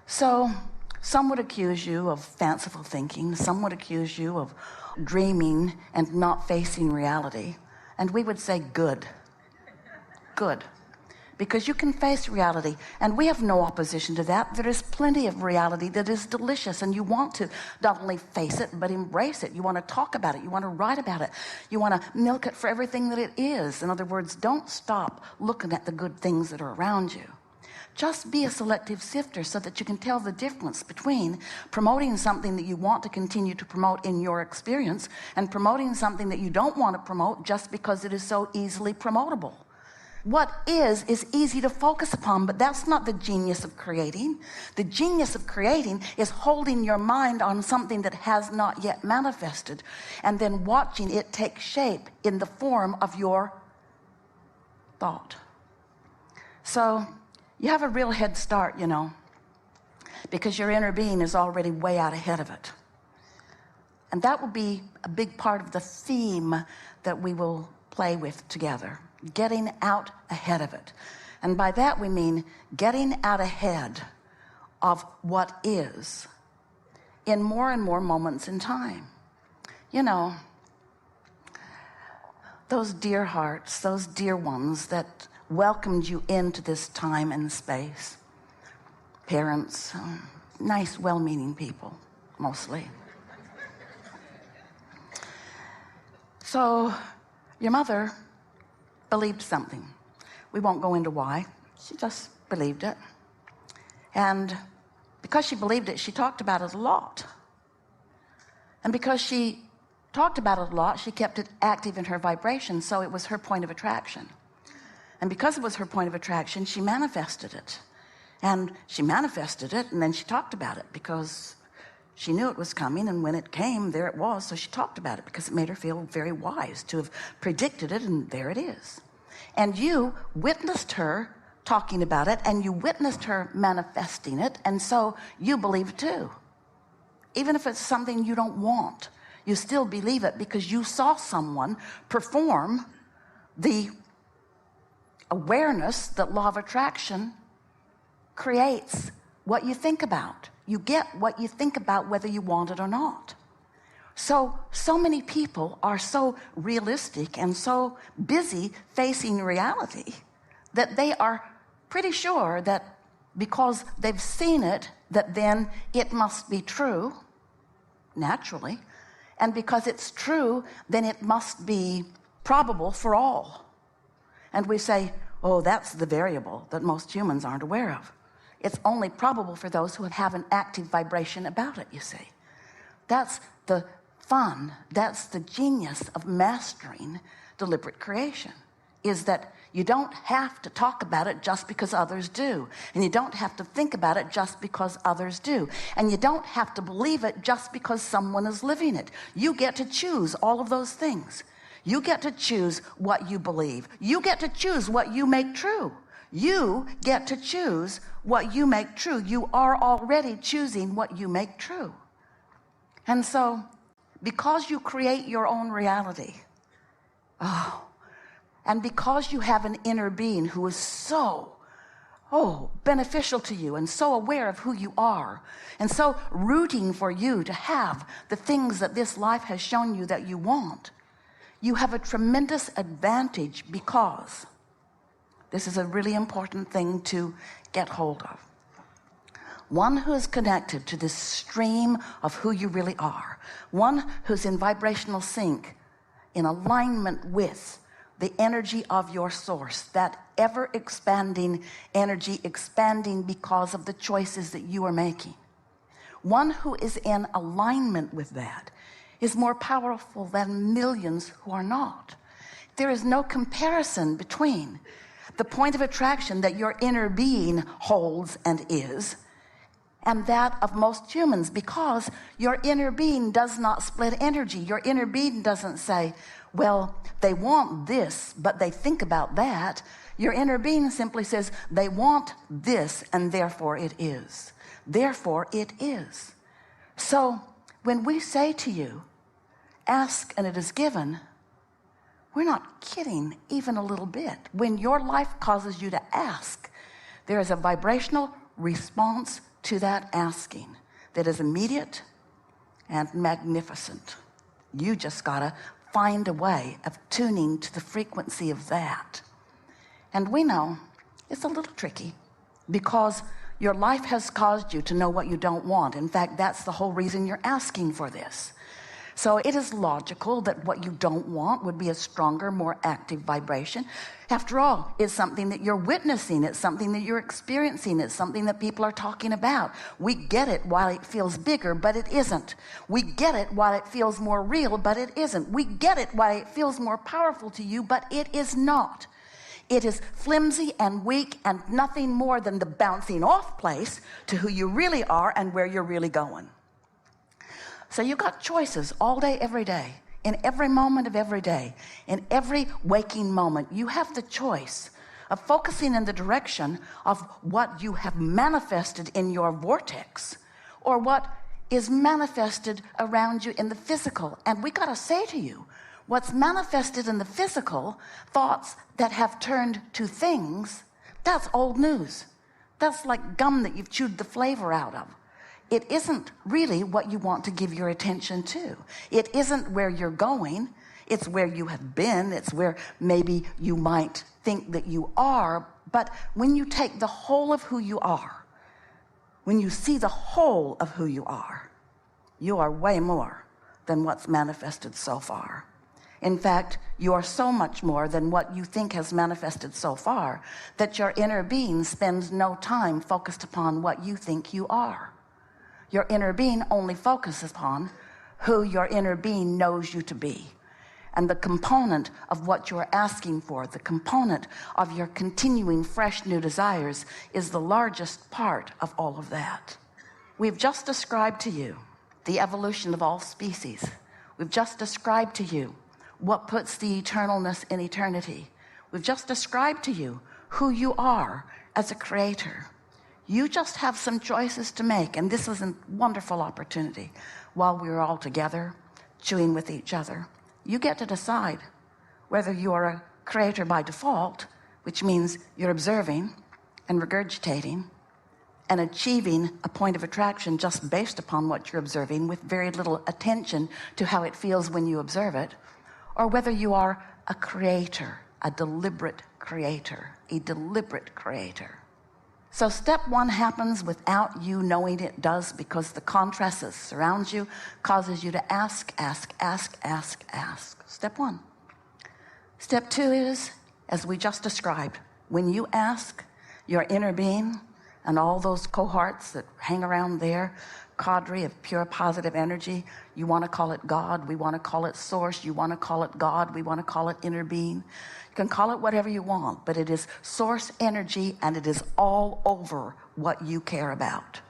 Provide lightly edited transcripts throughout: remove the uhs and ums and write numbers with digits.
So some would accuse you of fanciful thinking. Some would accuse you of dreaming and not facing reality. And we would say, good. Good. Because you can face reality, and we have no opposition to that. There is plenty of reality that is delicious, and you want to not only face it, but embrace it. You want to talk about it. You want to write about it. You want to milk it for everything that it is. In other words, don't stop looking at the good things that are around you. Just be a selective sifter so that you can tell the difference between promoting something that you want to continue to promote in your experience and promoting something that you don't want to promote just because it is so easily promotable. What is easy to focus upon, but that's not the genius of creating. The genius of creating is holding your mind on something that has not yet manifested and then watching it take shape in the form of your thought. So you have a real head start, because your inner being is already way out ahead of it. And that will be a big part of the theme that we will play with together. Getting out ahead of it. And by that we mean getting out ahead of what is in more and more moments in time. Those dear hearts, those dear ones that welcomed you into this time and space. Parents, nice, well-meaning people, mostly. So your mother believed something. We won't go into why. She just believed it. And because she believed it, she talked about it a lot. And because she talked about it a lot, she kept it active in her vibration, so it was her point of attraction. And because it was her point of attraction, she manifested it. And she manifested it, and then she talked about it because she knew it was coming, and when it came, there it was. So she talked about it because it made her feel very wise to have predicted it, and there it is. And you witnessed her talking about it, and you witnessed her manifesting it, and so you believe it too. Even if it's something you don't want, you still believe it because you saw someone perform the awareness that law of attraction creates what you think about. You get what you think about whether you want it or not. So many people are so realistic and so busy facing reality that they are pretty sure that because they've seen it, that then it must be true, naturally. And because it's true, then it must be probable for all. And we say, oh, that's the variable that most humans aren't aware of. It's only probable for those who have an active vibration about it, you see. That's the fun, that's the genius of mastering deliberate creation, is that you don't have to talk about it just because others do. And you don't have to think about it just because others do. And you don't have to believe it just because someone is living it. You get to choose all of those things. You get to choose what you believe. You get to choose what you make true. You get to choose what you make true. You are already choosing what you make true. And so, because you create your own reality, and because you have an inner being who is so beneficial to you and so aware of who you are and so rooting for you to have the things that this life has shown you that you want, you have a tremendous advantage, because this is a really important thing to get hold of. One who is connected to this stream of who you really are, one who's in vibrational sync, in alignment with the energy of your source, that ever-expanding energy, expanding because of the choices that you are making. One who is in alignment with that is more powerful than millions who are not. There is no comparison between the point of attraction that your inner being holds and is, and that of most humans, because your inner being does not split energy. Your inner being doesn't say, well, they want this, but they think about that. Your inner being simply says, they want this, and therefore it is. Therefore it is. So when we say to you, ask and it is given, we're not kidding even a little bit. When your life causes you to ask, there is a vibrational response to that asking that is immediate and magnificent. You just gotta find a way of tuning to the frequency of that. And we know it's a little tricky because your life has caused you to know what you don't want. In fact, that's the whole reason you're asking for this. So it is logical that what you don't want would be a stronger, more active vibration. After all, it's something that you're witnessing. It's something that you're experiencing. It's something that people are talking about. We get it while it feels bigger, but it isn't. We get it while it feels more real, but it isn't. We get it while it feels more powerful to you, but it is not. It is flimsy and weak and nothing more than the bouncing off place to who you really are and where you're really going. So you've got choices all day, every day, in every moment of every day, in every waking moment. You have the choice of focusing in the direction of what you have manifested in your vortex or what is manifested around you in the physical. And we got to say to you, what's manifested in the physical, thoughts that have turned to things, that's old news. That's like gum that you've chewed the flavor out of. It isn't really what you want to give your attention to. It isn't where you're going. It's where you have been. It's where maybe you might think that you are. But when you take the whole of who you are, when you see the whole of who you are way more than what's manifested so far. In fact, you are so much more than what you think has manifested so far that your inner being spends no time focused upon what you think you are. Your inner being only focuses upon who your inner being knows you to be. And the component of what you're asking for, the component of your continuing fresh new desires is the largest part of all of that. We've just described to you the evolution of all species. We've just described to you what puts the eternalness in eternity. We've just described to you who you are as a creator. You just have some choices to make, and this is a wonderful opportunity. While we're all together, chewing with each other, you get to decide whether you are a creator by default, which means you're observing and regurgitating and achieving a point of attraction just based upon what you're observing with very little attention to how it feels when you observe it, or whether you are a creator, a deliberate creator, a deliberate creator. So step one happens without you knowing it does, because the contrast that surrounds you causes you to ask. Step one. Step two is, as we just described, when you ask, your inner being and all those cohorts that hang around there, cadre of pure positive energy, you want to call it God, we want to call it source, you want to call it God, we want to call it inner being. You can call it whatever you want, but it is source energy and it is all over what you care about.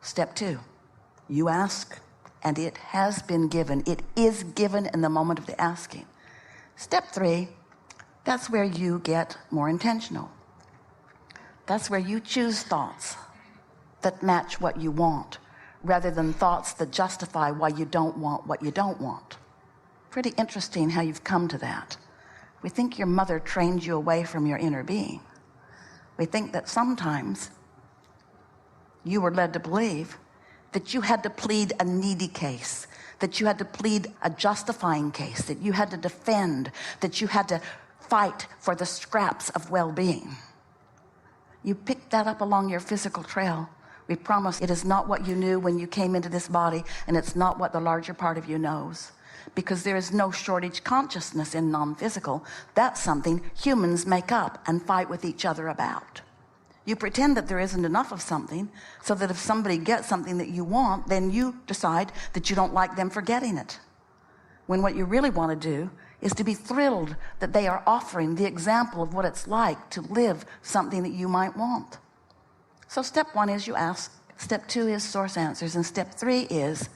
Step two, you ask and it has been given. It is given in the moment of the asking. Step three, that's where you get more intentional. That's where you choose thoughts that match what you want, rather than thoughts that justify why you don't want what you don't want. Pretty interesting how you've come to that. We think your mother trained you away from your inner being. We think that sometimes you were led to believe that you had to plead a needy case, that you had to plead a justifying case, that you had to defend, that you had to fight for the scraps of well-being. You picked that up along your physical trail. We promise it is not what you knew when you came into this body, and it's not what the larger part of you knows, because there is no shortage consciousness in non-physical. That's something humans make up and fight with each other about. You pretend that there isn't enough of something, so that if somebody gets something that you want, then you decide that you don't like them for getting it. When what you really want to do is to be thrilled that they are offering the example of what it's like to live something that you might want. So step one is you ask. Step two is source answers. And step three is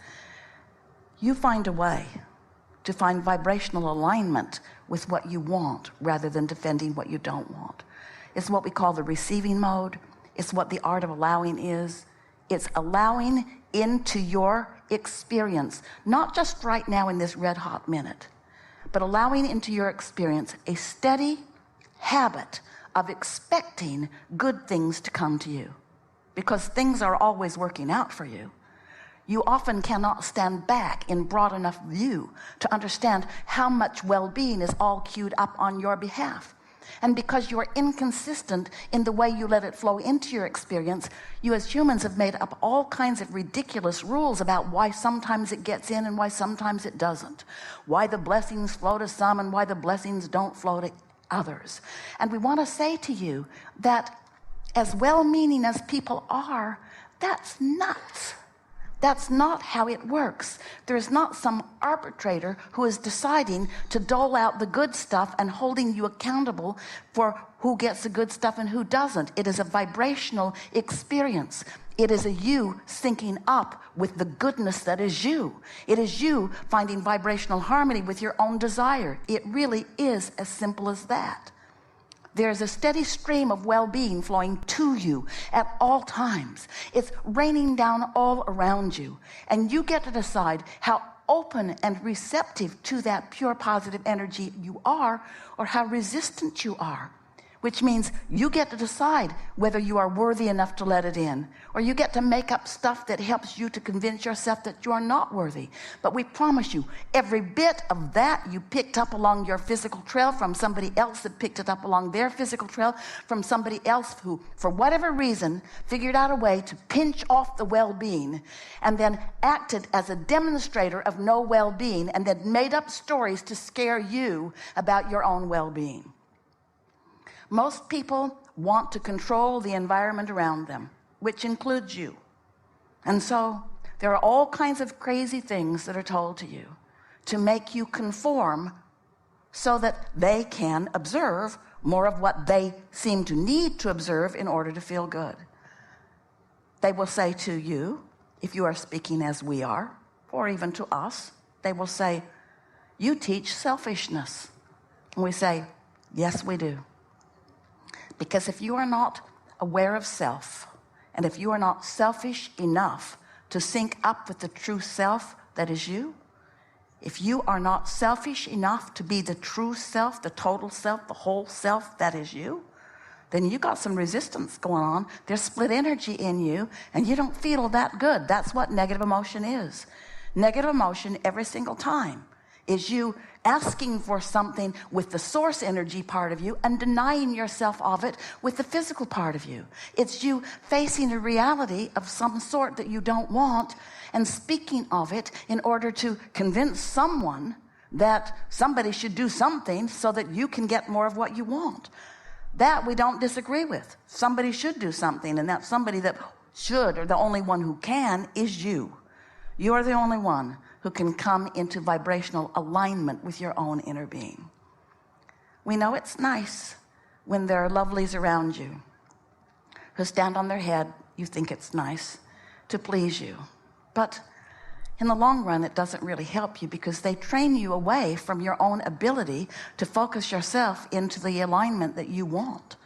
you find a way to find vibrational alignment with what you want rather than defending what you don't want. It's what we call the receiving mode. It's what the art of allowing is. It's allowing into your experience, not just right now in this red hot minute, but allowing into your experience a steady habit of expecting good things to come to you. because things are always working out for you, you often cannot stand back in broad enough view to understand how much well-being is all queued up on your behalf. And because you are inconsistent in the way you let it flow into your experience, you as humans have made up all kinds of ridiculous rules about why sometimes it gets in and why sometimes it doesn't. Why the blessings flow to some and why the blessings don't flow to others. And we want to say to you that as well-meaning as people are, that's nuts. That's not how it works. There is not some arbitrator who is deciding to dole out the good stuff and holding you accountable for who gets the good stuff and who doesn't. It is a vibrational experience. It is a you syncing up with the goodness that is you. It is you finding vibrational harmony with your own desire. It really is as simple as that. There's a steady stream of well-being flowing to you at all times. It's raining down all around you. And you get to decide how open and receptive to that pure positive energy you are, or how resistant you are. Which means you get to decide whether you are worthy enough to let it in, or you get to make up stuff that helps you to convince yourself that you are not worthy. But we promise you, every bit of that you picked up along your physical trail from somebody else that picked it up along their physical trail from somebody else who, for whatever reason, figured out a way to pinch off the well-being and then acted as a demonstrator of no well-being and then made up stories to scare you about your own well-being. Most people want to control the environment around them, which includes you. And so there are all kinds of crazy things that are told to you to make you conform so that they can observe more of what they seem to need to observe in order to feel good. They will say to you, if you are speaking as we are, or even to us, they will say, you teach selfishness. And we say, yes, we do. Because if you are not aware of self, and if you are not selfish enough to sync up with the true self that is you, if you are not selfish enough to be the true self, the total self, the whole self that is you, then you got some resistance going on. There's split energy in you, and you don't feel that good. That's what negative emotion is. Negative emotion every single time is you asking for something with the source energy part of you and denying yourself of it with the physical part of you. It's you facing a reality of some sort that you don't want and speaking of it in order to convince someone that somebody should do something so that you can get more of what you want. That we don't disagree with. Somebody should do something, and that somebody that should, or the only one who can, is you. You're the only one who can come into vibrational alignment with your own inner being. We know it's nice when there are lovelies around you who stand on their head. You think it's nice to please you. But in the long run, it doesn't really help you because they train you away from your own ability to focus yourself into the alignment that you want.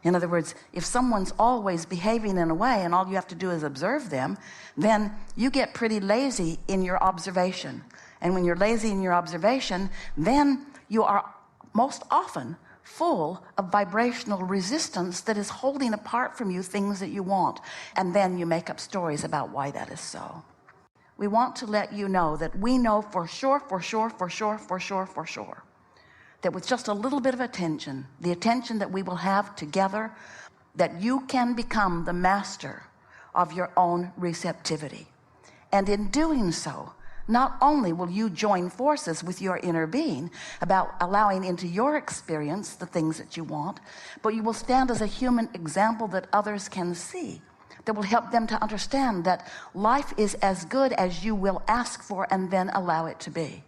In other words, if someone's always behaving in a way and all you have to do is observe them, then you get pretty lazy in your observation. And when you're lazy in your observation, then you are most often full of vibrational resistance that is holding apart from you things that you want. And then you make up stories about why that is so. We want to let you know that we know for sure, that with just a little bit of attention, the attention that we will have together, that you can become the master of your own receptivity. And in doing so, not only will you join forces with your inner being about allowing into your experience the things that you want, but you will stand as a human example that others can see, that will help them to understand that life is as good as you will ask for and then allow it to be.